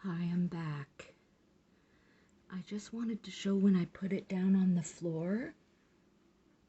Hi, I'm back. I just wanted to show when I put it down on the floor,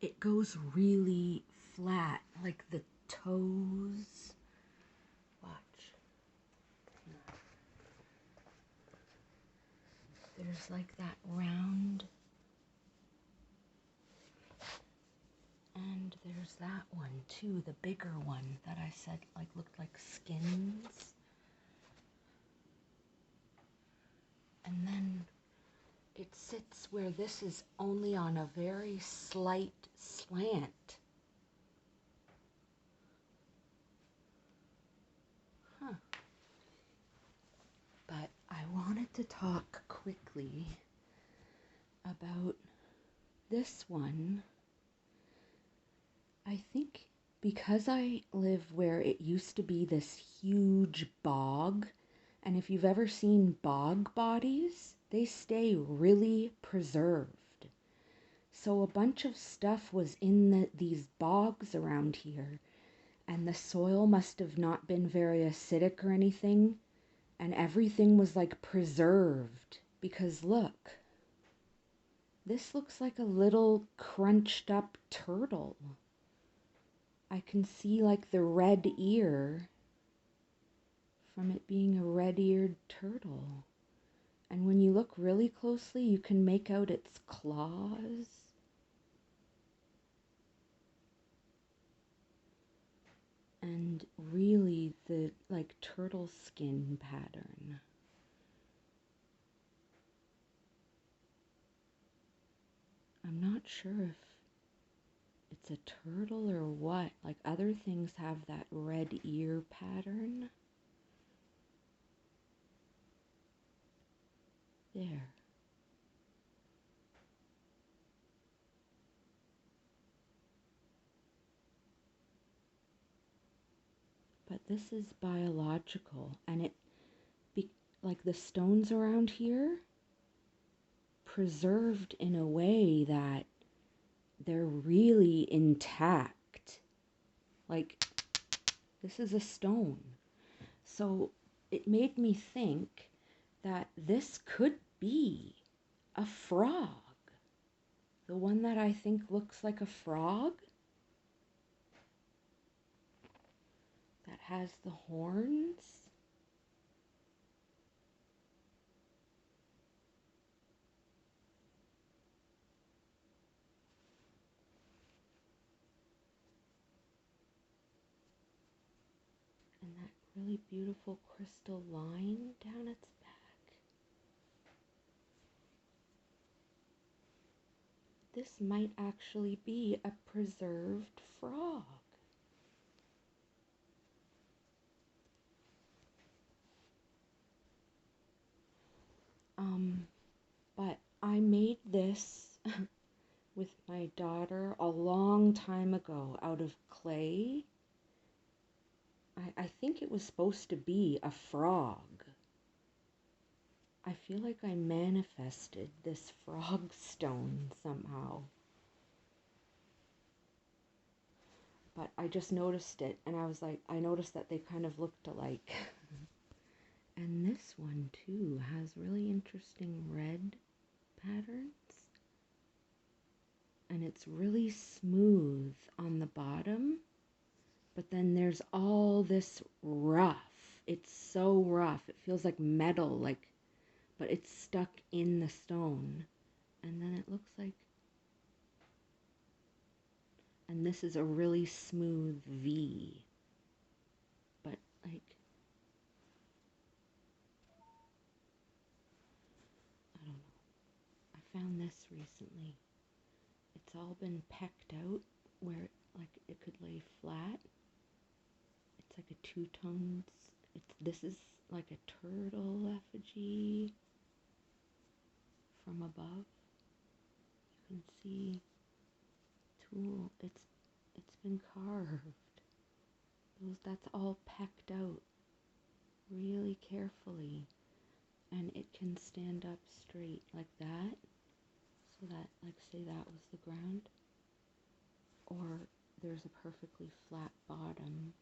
it goes really flat, like the toes. Watch. There's like that round, and there's that one too, the bigger one that I said like looked like skins. And then it sits where this is only on a very slight slant. Huh. But I wanted to talk quickly about this one. I think because I live where it used to be this huge bog, and if you've ever seen bog bodies, they stay really preserved. So a bunch of stuff was in these bogs around here, and the soil must have not been very acidic or anything, and everything was like preserved. Because look, this looks like a little crunched up turtle. I can see like the red ear from it being a red-eared turtle. And when you look really closely, you can make out its claws. And really the like turtle skin pattern. I'm not sure if it's a turtle or what. Like other things have that red ear pattern. There. But this is biological, and like the stones around here preserved in a way that they're really intact. Like this is a stone. So it made me think that this could be a frog. The one that I think looks like a frog that has the horns. And that really beautiful crystal line down its back. This might actually be a preserved frog. But I made this with my daughter a long time ago out of clay. I think it was supposed to be a frog. I feel like I manifested this frog stone somehow. But I just noticed it, and I was like, I noticed that they kind of looked alike. And this one too has really interesting red patterns. And it's really smooth on the bottom, but then there's all this rough. It's so rough. It feels like metal, like, but it's stuck in the stone. And then it looks like, and this is a really smooth V. But like, I don't know. I found this recently. It's all been pecked out where like it could lay flat. It's like a two-toned, this is like a turtle effigy from above. You can see tool, it's been carved. That's all pecked out really carefully, and it can stand up straight like that. So that, like, say that was the ground, or there's a perfectly flat bottom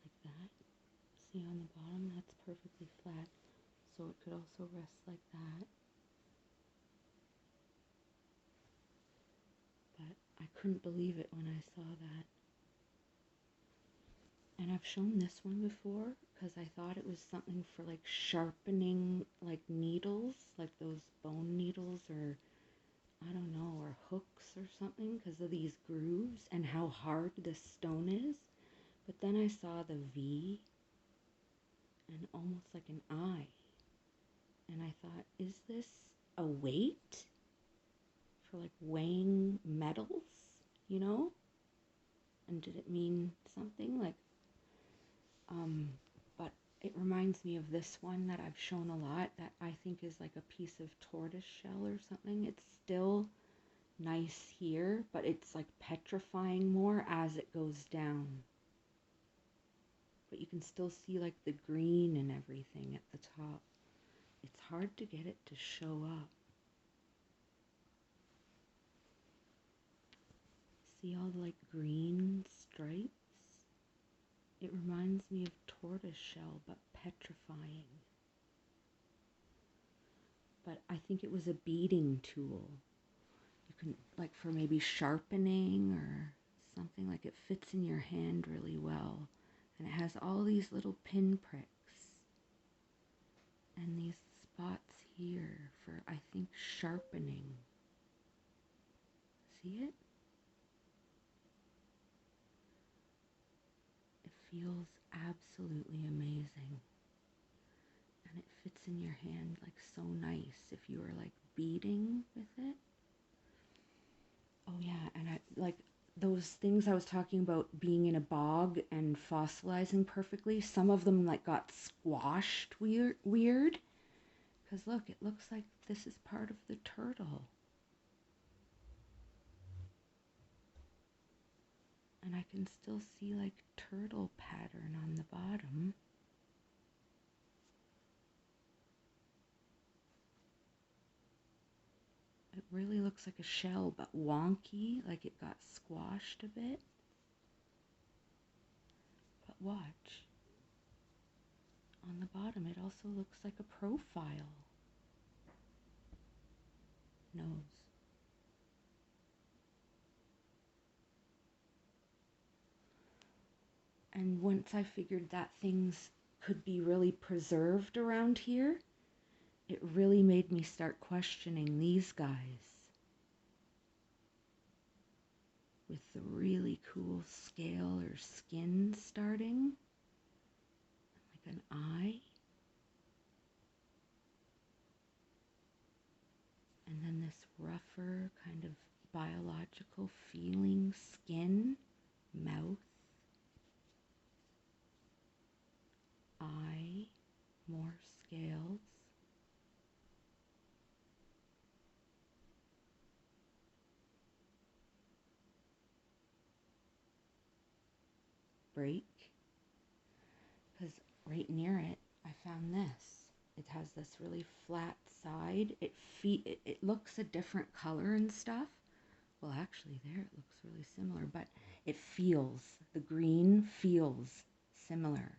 like that. See on the bottom, that's perfectly flat. So it could also rest like that. But I couldn't believe it when I saw that. And I've shown this one before because I thought it was something for like sharpening like needles, like those bone needles, or I don't know, or hooks or something, because of these grooves and how hard the stone is. But then I saw the V and almost like an eye. And I thought, is this a weight for like weighing metals, you know? And did it mean something like, but it reminds me of this one that I've shown a lot that I think is like a piece of tortoise shell or something. It's still nice here, but it's like petrifying more as it goes down. But you can still see like the green and everything at the top. It's hard to get it to show up. See all the like green stripes? It reminds me of tortoise shell, but petrifying. But I think it was a beading tool. You can, like for maybe sharpening or something, like it fits in your hand really well. And it has all these little pinpricks. And these spots here for, I think, sharpening. See it? It feels absolutely amazing. And it fits in your hand like so nice if you were like beading with it. Oh yeah, and I like those things I was talking about being in a bog and fossilizing perfectly. Some of them like got squashed weird. Because look, it looks like this is part of the turtle. And I can still see like turtle pattern on the bottom. It really looks like a shell, but wonky, like it got squashed a bit. But watch. On the bottom, it also looks like a profile. Nose. And once I figured that things could be really preserved around here, it really made me start questioning these guys. With the really cool scale or skin starting, like an eye. And then this rougher kind of biological feeling skin, mouth, eye, more scales. Break, because right near it I found this. It has this really flat side. It looks a different color and stuff. Well, actually there it looks really similar, but the green feels similar.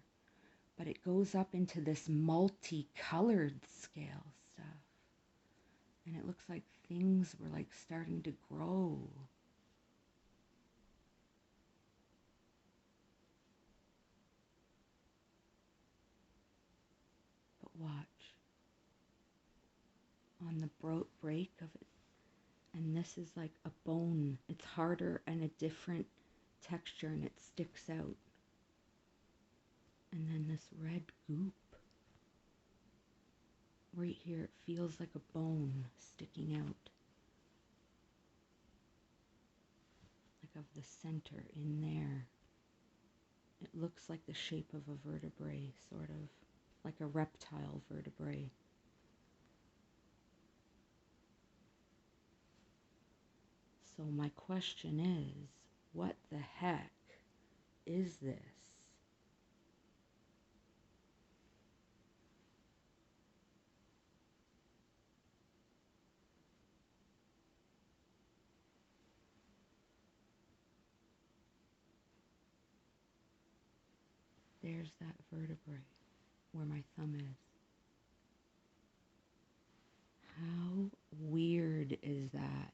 But it goes up into this multicolored scale stuff. And it looks like things were like starting to grow. But watch. On the break of it. And this is like a bone. It's harder and a different texture and it sticks out. And then this red goop. Right here, it feels like a bone sticking out. Like of the center in there. It looks like the shape of a vertebrae, sort of. Like a reptile vertebrae. So my question is, what the heck is this? There's There's that vertebrae where my thumb is. How weird is that?